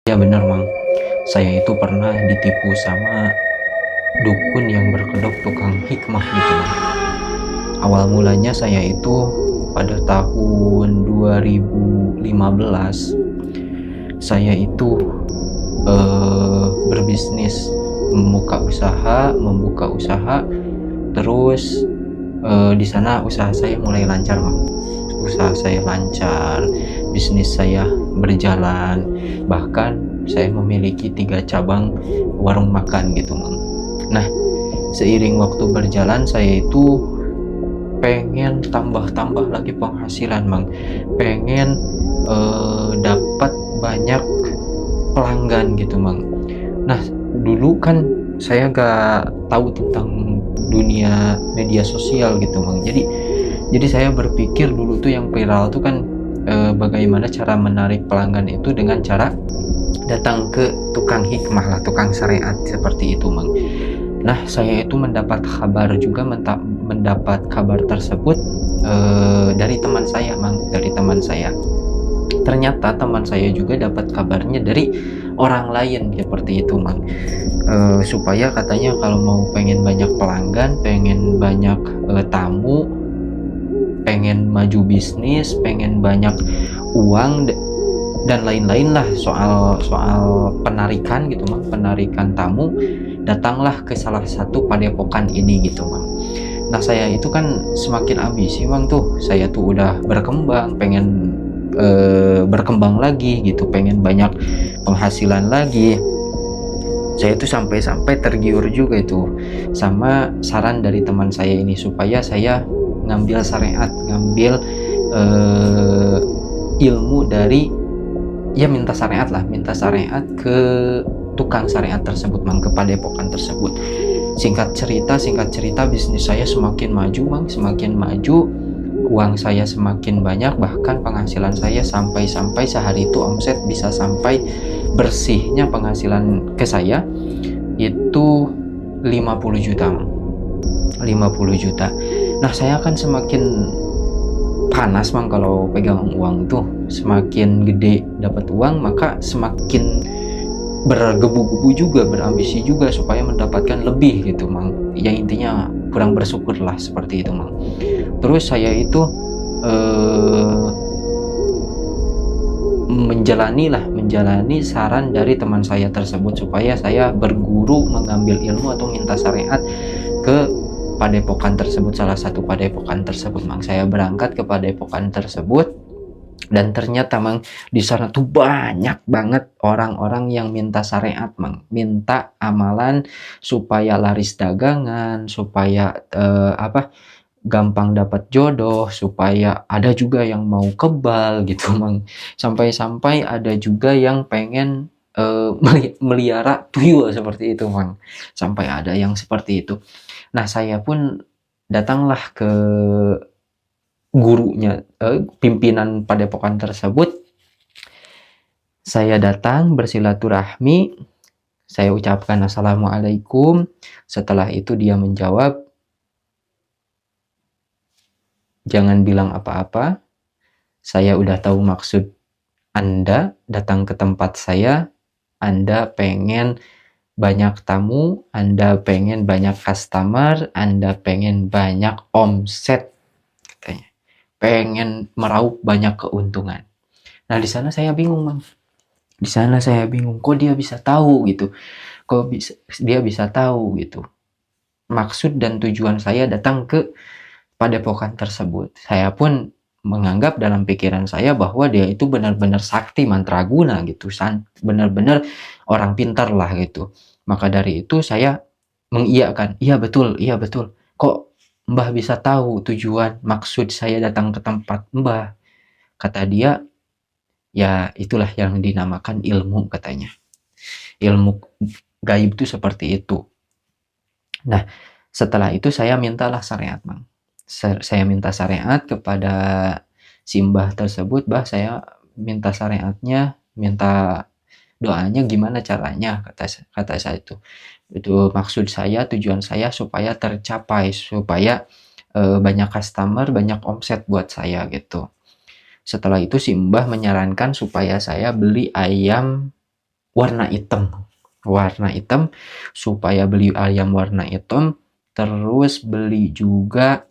Ya bener Mang, saya itu pernah ditipu sama dukun yang berkedok tukang hikmah gitu Mang. Awal mulanya saya itu pada tahun 2015, saya itu berbisnis, membuka usaha, terus di sana usaha saya mulai lancar Mang. Usaha saya lancar, bisnis saya berjalan, bahkan saya memiliki 3 cabang warung makan gitu Mang. Nah, seiring waktu berjalan saya itu pengen tambah-tambah lagi penghasilan Mang, pengen dapat banyak pelanggan gitu Mang. Nah, dulu kan saya gak tahu tentang dunia media sosial gitu Mang, jadi saya berpikir dulu tuh yang viral tuh kan bagaimana cara menarik pelanggan itu dengan cara datang ke tukang hikmah lah, tukang syariat seperti itu Mang. Nah, saya itu mendapat kabar tersebut dari teman saya Mang, dari teman saya. Ternyata teman saya juga dapat kabarnya dari orang lain seperti itu Mang. Supaya katanya kalau mau pengen banyak pelanggan, pengen banyak tamu, pengen maju bisnis, pengen banyak uang dan lain-lain lah soal penarikan gitu Mang, penarikan tamu, datanglah ke salah satu padepokan ini gitu Mang. Nah, saya itu kan semakin ambisi Mang tuh, saya tuh udah berkembang, pengen berkembang lagi gitu, pengen banyak penghasilan lagi. Saya itu sampai tergiur juga itu sama saran dari teman saya ini, supaya saya ngambil syariat, ngambil ilmu dari, ya minta syariat ke tukang syariat tersebut Mang, ke padepokan tersebut. Singkat cerita bisnis saya semakin maju Mang, semakin maju, uang saya semakin banyak, bahkan penghasilan saya sampai sehari itu omset bisa sampai bersihnya penghasilan ke saya itu 50 juta Mang. 50 juta. Nah, saya kan semakin panas Mang kalau pegang uang tuh, semakin gede dapat uang maka semakin bergebu-gebu juga, berambisi juga supaya mendapatkan lebih gitu Mang. Ya intinya kurang bersyukur lah seperti itu Mang. Terus saya itu menjalani saran dari teman saya tersebut, supaya saya berguru mengambil ilmu atau minta syariat ke padepokan tersebut, salah satu padepokan tersebut Mang. Saya berangkat ke padepokan tersebut dan ternyata Mang, di sana tuh banyak banget orang-orang yang minta syariat Mang, minta amalan supaya laris dagangan, supaya gampang dapat jodoh, supaya ada juga yang mau kebal gitu Mang. Sampai-sampai ada juga yang pengen melihara tuyul seperti itu Mang. Sampai ada yang seperti itu. Nah, saya pun datanglah ke gurunya, pimpinan padepokan tersebut. Saya datang bersilaturahmi, saya ucapkan assalamualaikum. Setelah itu dia menjawab, jangan bilang apa-apa, saya udah tahu maksud Anda datang ke tempat saya. Anda pengen banyak tamu, Anda pengen banyak customer, Anda pengen banyak omset katanya, pengen meraup banyak keuntungan. Nah, di sana saya bingung Mang, kok dia bisa tahu gitu, dia bisa tahu gitu maksud dan tujuan saya datang ke padepokan tersebut. Saya pun menganggap dalam pikiran saya bahwa dia itu benar-benar sakti mantraguna gitu, benar-benar orang pintar lah gitu. Maka dari itu saya mengiyakan, iya betul, kok Mbah bisa tahu tujuan maksud saya datang ke tempat Mbah. Kata dia, ya itulah yang dinamakan ilmu katanya. Ilmu gaib itu seperti itu. Nah, setelah itu saya mintalah syariat Mang. Saya minta syariat kepada simbah tersebut, Bah saya minta syariatnya, minta doanya gimana caranya, kata saya itu maksud saya, tujuan saya supaya tercapai, supaya banyak customer, banyak omset buat saya gitu. Setelah itu simbah menyarankan supaya saya beli ayam warna hitam supaya beli ayam warna hitam, terus beli juga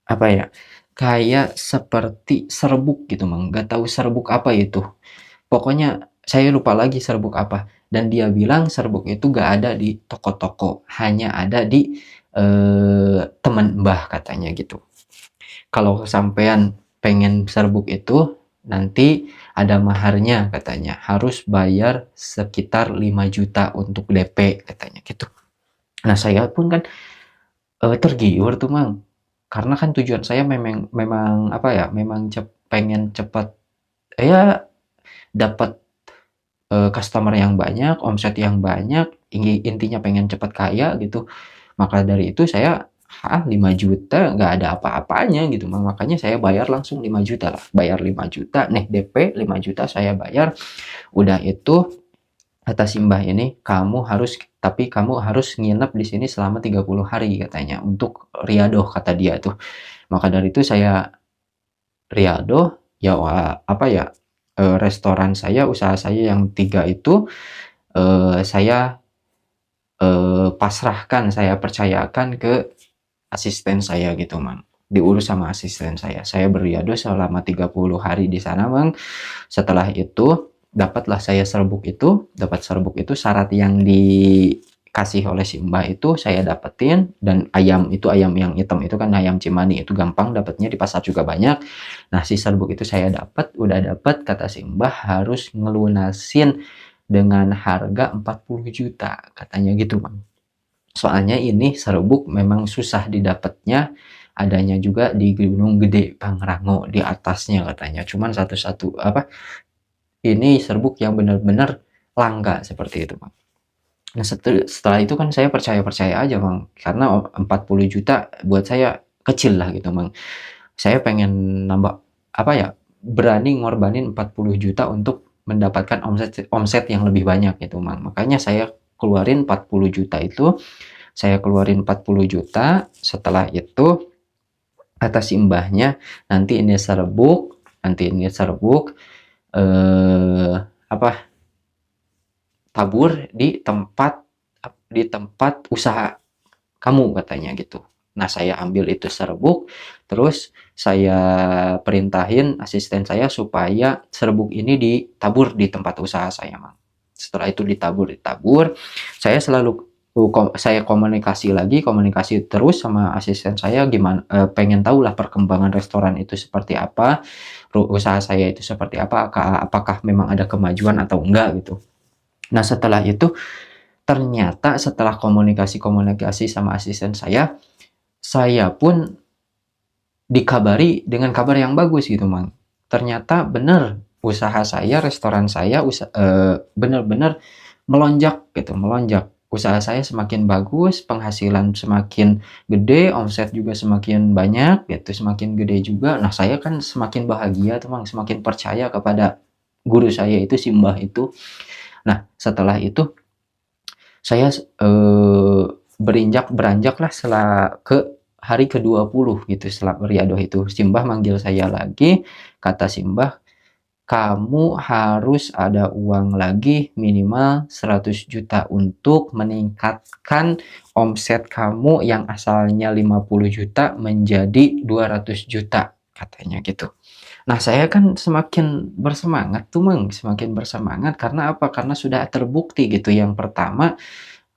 apa ya, kayak seperti serbuk gitu Mang, nggak tahu serbuk apa itu, pokoknya saya lupa lagi serbuk apa, dan dia bilang serbuk itu nggak ada di toko-toko, hanya ada di teman Mbah katanya gitu. Kalau sampean pengen serbuk itu nanti ada maharnya katanya, harus bayar sekitar 5 juta untuk DP katanya gitu. Nah saya pun kan tergiur tuh Mang, karena kan tujuan saya memang memang apa ya, memang pengen cepat ya dapat customer yang banyak, omset yang banyak, intinya pengen cepat kaya gitu. Maka dari itu saya, 5 juta nggak ada apa-apanya gitu, makanya saya bayar langsung 5 juta lah, bayar 5 juta, nih DP 5 juta saya bayar, udah itu kata si Mbah ini, tapi kamu harus nginep di sini selama 30 hari katanya, untuk riadoh kata dia tuh. Maka dari itu saya riadoh, ya apa ya, restoran saya, usaha saya yang 3 itu, saya pasrahkan, saya percayakan ke asisten saya gitu Mang, diurus sama asisten saya beriadoh selama 30 hari di sana Mang. Setelah itu dapat serbuk itu, syarat yang dikasih oleh si Mbah itu saya dapetin, dan ayam yang hitam itu kan ayam cimani, itu gampang dapatnya, di pasar juga banyak. Nah si serbuk itu saya udah dapat, kata si Mbah harus ngelunasin dengan harga 40 juta katanya gitu Mang. Soalnya ini serbuk memang susah didapatnya, adanya juga di Gunung Gede Pangrango di atasnya katanya. Cuman satu-satu apa, ini serbuk yang benar-benar langka seperti itu, Bang. Nah, setelah itu kan saya percaya-percaya aja, Bang. Karena 40 juta buat saya kecil lah gitu, Bang. Saya pengen nambah apa ya, berani ngorbanin 40 juta untuk mendapatkan omset yang lebih banyak gitu, Bang. Makanya saya keluarin 40 juta itu, saya keluarin 40 juta, setelah itu kata si Mbahnya, nanti ini serbuk apa, tabur di tempat usaha kamu katanya gitu. Nah saya ambil itu serbuk, terus saya perintahin asisten saya supaya serbuk ini ditabur di tempat usaha saya Mang. Setelah itu ditabur, saya komunikasi terus sama asisten saya, gimana, pengen tahu lah perkembangan restoran itu seperti apa, usaha saya itu seperti apa, apakah memang ada kemajuan atau enggak gitu. Nah setelah itu ternyata setelah komunikasi sama asisten saya pun dikabari dengan kabar yang bagus gitu Mang. Ternyata benar usaha saya, restoran saya benar-benar melonjak gitu, melonjak. Usaha saya semakin bagus, penghasilan semakin gede, omset juga semakin banyak gitu, semakin gede juga. Nah saya kan semakin bahagia tuh Mang, semakin percaya kepada guru saya itu, si Mbah itu. Nah setelah itu saya beranjak lah ke hari ke-20 gitu setelah beriadoh itu. Simbah manggil saya lagi, kata Simbah, kamu harus ada uang lagi minimal 100 juta untuk meningkatkan omset kamu yang asalnya 50 juta menjadi 200 juta katanya gitu. Nah saya kan semakin bersemangat tuh Mang, semakin bersemangat karena apa? Karena sudah terbukti gitu. Yang pertama,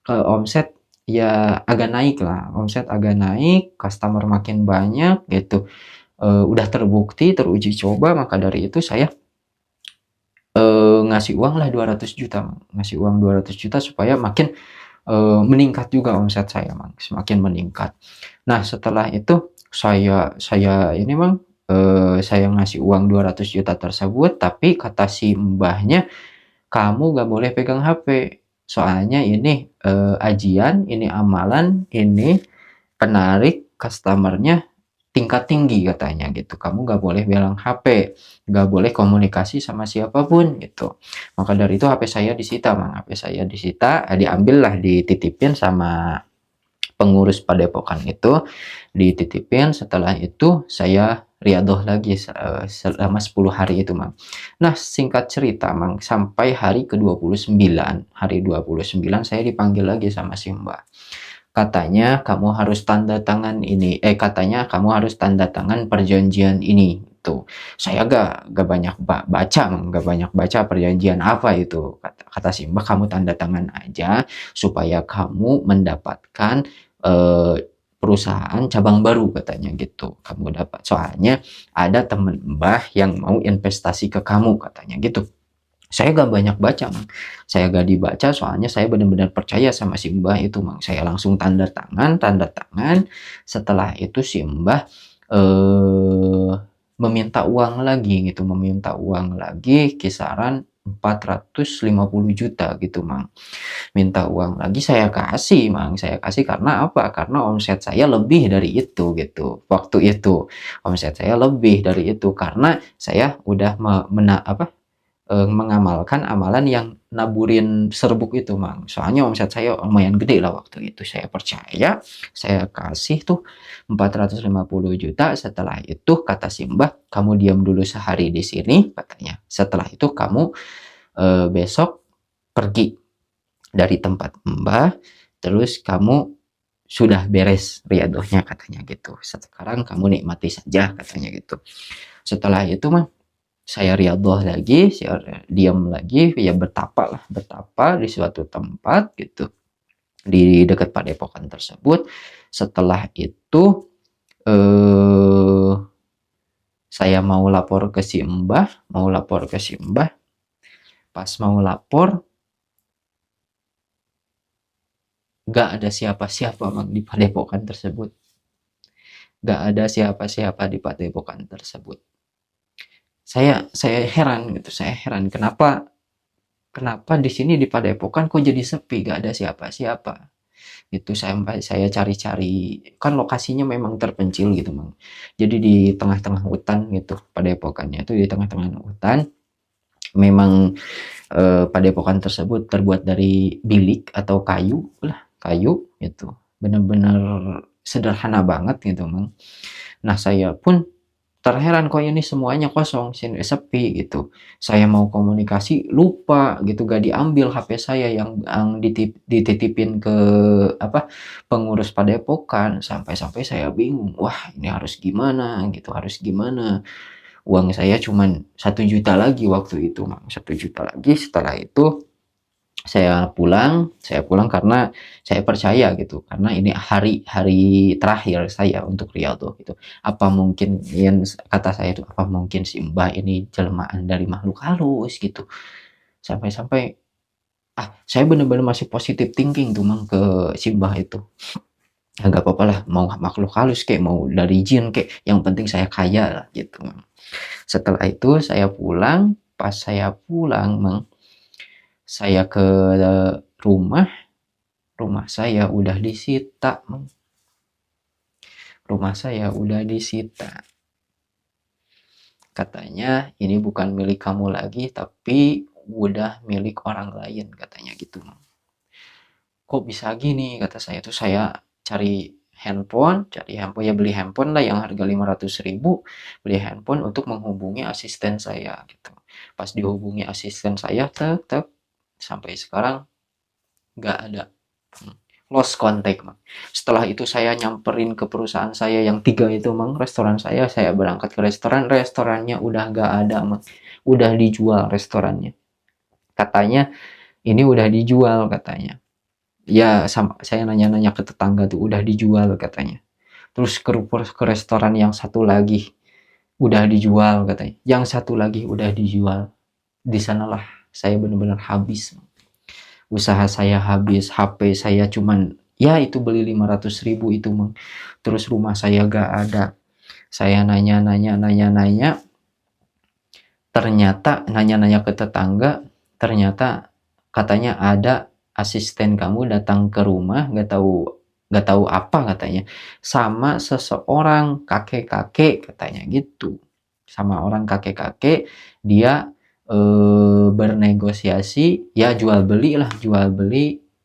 omset ya agak naik lah, omset agak naik, customer makin banyak gitu, udah terbukti, teruji coba, maka dari itu saya ngasih uang lah 200 juta Mang. Ngasih uang 200 juta supaya makin meningkat juga omset saya Mang, semakin meningkat. Nah setelah itu saya ini Mang, saya ngasih uang 200 juta tersebut, tapi kata si Mbahnya, kamu gak boleh pegang HP. Soalnya ini ajian, ini amalan, ini penarik customernya tingkat tinggi katanya gitu. Kamu gak boleh bilang HP, gak boleh komunikasi sama siapapun gitu. Maka dari itu HP saya disita Mang, HP saya disita, diambil lah, dititipin sama pengurus padepokan itu, dititipin. Setelah itu saya riadoh lagi selama 10 hari itu, Mang. Nah, singkat cerita, Mang, sampai hari ke-29, hari 29 saya dipanggil lagi sama si Mbah. Katanya kamu harus tanda tangan ini, katanya kamu harus tanda tangan perjanjian ini, tuh. Saya gak banyak baca, Mang, gak banyak baca perjanjian apa itu. Kata si Mbah, kamu tanda tangan aja supaya kamu mendapatkan eh, perusahaan cabang baru, katanya gitu. Kamu dapat, soalnya ada temen Mbah yang mau investasi ke kamu, katanya gitu. Saya gak banyak baca, Mang. Saya gak dibaca, soalnya saya benar-benar percaya sama si Mbah itu, Mang. Saya langsung tanda tangan, tanda tangan. Setelah itu si Mbah eh, meminta uang lagi gitu, meminta uang lagi kisaran 450 juta gitu, Mang. Minta uang lagi, saya kasih, Mang. Saya kasih karena apa? Karena omset saya lebih dari itu gitu. Waktu itu omset saya lebih dari itu karena saya udah mengamalkan amalan yang naburin serbuk itu, Mang. Soalnya omset saya lumayan gede lah waktu itu. Saya percaya, saya kasih tuh 450 juta. Setelah itu kata si Mbah, kamu diam dulu sehari di sini, katanya. Setelah itu kamu besok pergi dari tempat Mbah, terus kamu sudah beres riadohnya, katanya gitu. Sekarang kamu nikmati saja, katanya gitu. Setelah itu, Mang, saya riadoh lagi, saya diam lagi, ya bertapa di suatu tempat gitu, di dekat padepokan tersebut. Setelah itu eh, saya mau lapor ke si Mbah, pas mau lapor gak ada siapa-siapa, Mang, di padepokan tersebut. Gak ada siapa-siapa di padepokan tersebut. Saya heran gitu, saya heran kenapa di sini di padepokan kok jadi sepi, gak ada siapa-siapa gitu. Sampai saya cari-cari, kan lokasinya memang terpencil gitu, Mang. Jadi di tengah-tengah hutan gitu, padepokannya itu di tengah-tengah hutan. Memang padepokan tersebut terbuat dari bilik atau kayu gitu, benar-benar sederhana banget gitu, Mang. Nah, saya pun terheran kok ini semuanya kosong, sini sepi gitu. Saya mau komunikasi lupa gitu, gak diambil HP saya yang dititipin ke apa pengurus padepokan. Sampai-sampai saya bingung, wah ini harus gimana gitu, harus gimana. Uang saya cuman 1 juta lagi waktu itu, Mang. 1 juta lagi. Setelah itu saya pulang karena saya percaya gitu, karena ini hari terakhir saya untuk Riyadhah gitu. Apa mungkin yang kata saya itu, apa mungkin si Mbah ini jelmaan dari makhluk halus gitu. Sampai-sampai saya bener-bener masih positive thinking tuh, Mang, ke si Mbah itu. Ya nggak apa-apa lah, mau makhluk halus kayak mau dari jin kayak, yang penting saya kaya lah gitu, Mang. Setelah itu saya pulang, pas saya pulang, Mang, saya ke rumah saya udah disita, Mang. Rumah saya udah disita. Katanya ini bukan milik kamu lagi, tapi udah milik orang lain, katanya gitu, Mang. Kok bisa gini, kata saya tuh. Saya cari handphone ya, beli handphone lah yang harga 500.000, beli handphone untuk menghubungi asisten saya gitu. Pas dihubungi asisten saya, tek sampai sekarang nggak ada, lost contact, Mang. Setelah itu saya nyamperin ke perusahaan saya yang 3 itu, Mang, restoran saya berangkat ke restorannya udah nggak ada, Mang. Udah dijual restorannya, katanya ini udah dijual, katanya. Ya sama saya nanya-nanya ke tetangga tuh, udah dijual katanya. Terus ke restoran yang satu lagi udah dijual, katanya. Yang satu lagi udah dijual. Di sanalah saya benar-benar habis, Mang. Usaha saya habis, HP saya cuman ya itu beli 500.000 itu, Mang. Terus rumah saya gak ada. Saya nanya-nanya, ternyata nanya-nanya ke tetangga, ternyata katanya ada asisten kamu datang ke rumah, gak tahu apa katanya, sama seseorang kakek-kakek, katanya gitu. Sama orang kakek-kakek, dia bernegosiasi, ya jual beli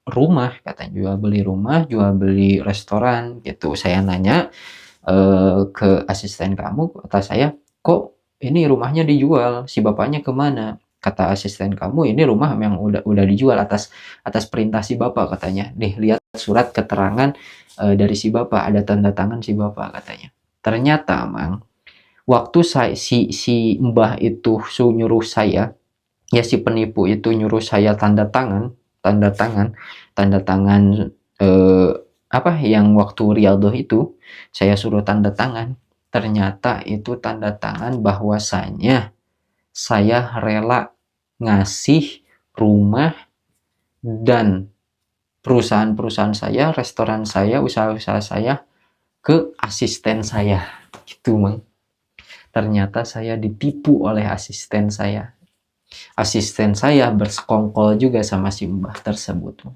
rumah, katanya jual beli rumah, jual beli restoran gitu. Saya nanya, ke asisten kamu, kata saya, "Kok ini rumahnya dijual, si bapaknya kemana?" Kata asisten kamu, "Ini rumah yang udah dijual atas atas perintah si bapak," katanya. "Nih, lihat surat keterangan dari si bapak, ada tanda tangan si bapak," katanya. Ternyata Mang, waktu si Mbah itu nyuruh saya, ya si penipu itu nyuruh saya tanda tangan, tanda tangan apa yang waktu Riyadhah itu, saya suruh tanda tangan. Ternyata itu tanda tangan bahwasanya saya rela ngasih rumah dan perusahaan-perusahaan saya, restoran saya, usaha-usaha saya ke asisten saya. Gitu, Mang. Ternyata saya ditipu oleh asisten saya. Asisten saya bersekongkol juga sama si Mbah tersebut.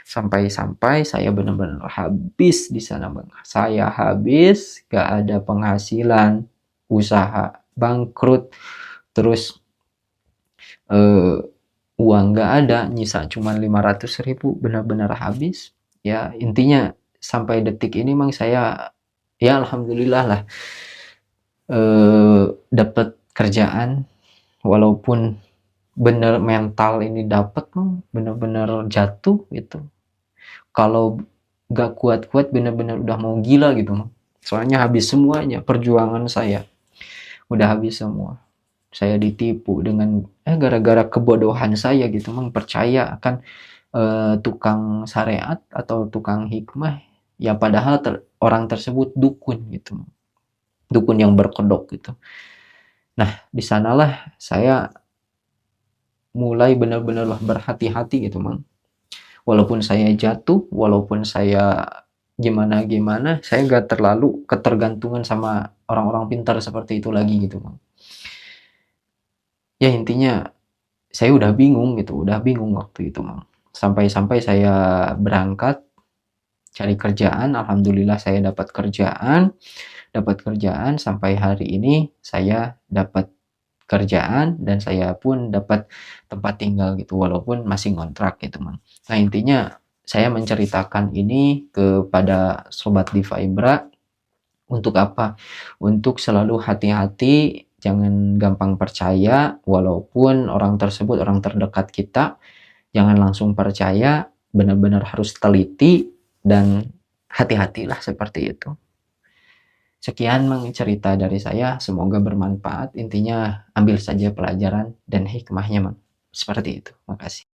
Sampai-sampai saya benar-benar habis di sana, Bang. Saya habis, gak ada penghasilan, usaha bangkrut, terus eh, uang gak ada, nyisa cuma 500.000, benar-benar habis. Ya, intinya sampai detik ini, Mang, saya ya alhamdulillah lah dapat kerjaan, walaupun bener mental ini dapat, Mang, bener-bener jatuh gitu. Kalau gak kuat-kuat bener-bener udah mau gila gitu, Mang. Soalnya habis semuanya, perjuangan saya udah habis semua. Saya ditipu dengan gara-gara kebodohan saya gitu, Mang, percaya akan tukang syariat atau tukang hikmah, ya padahal orang tersebut dukun gitu, Mang. Dukun yang berkedok gitu. Nah, di sanalah saya mulai benar-benar berhati-hati gitu, Mang. Walaupun saya jatuh, walaupun saya gimana-gimana, saya gak terlalu ketergantungan sama orang-orang pintar seperti itu lagi gitu, Mang. Ya intinya saya udah bingung gitu, udah bingung waktu itu, Mang. Sampai-sampai saya berangkat cari kerjaan, alhamdulillah saya dapat kerjaan sampai hari ini saya dapat kerjaan dan saya pun dapat tempat tinggal gitu, walaupun masih ngontrak gitu, Mang. Nah, intinya saya menceritakan ini kepada sobat Diva Ibra untuk apa? Untuk selalu hati-hati, jangan gampang percaya, walaupun orang tersebut orang terdekat kita, jangan langsung percaya, benar-benar harus teliti dan hati-hatilah seperti itu. Sekian, Mang, cerita dari saya, semoga bermanfaat. Intinya ambil saja pelajaran dan hikmahnya, Mang. Seperti itu. Makasih.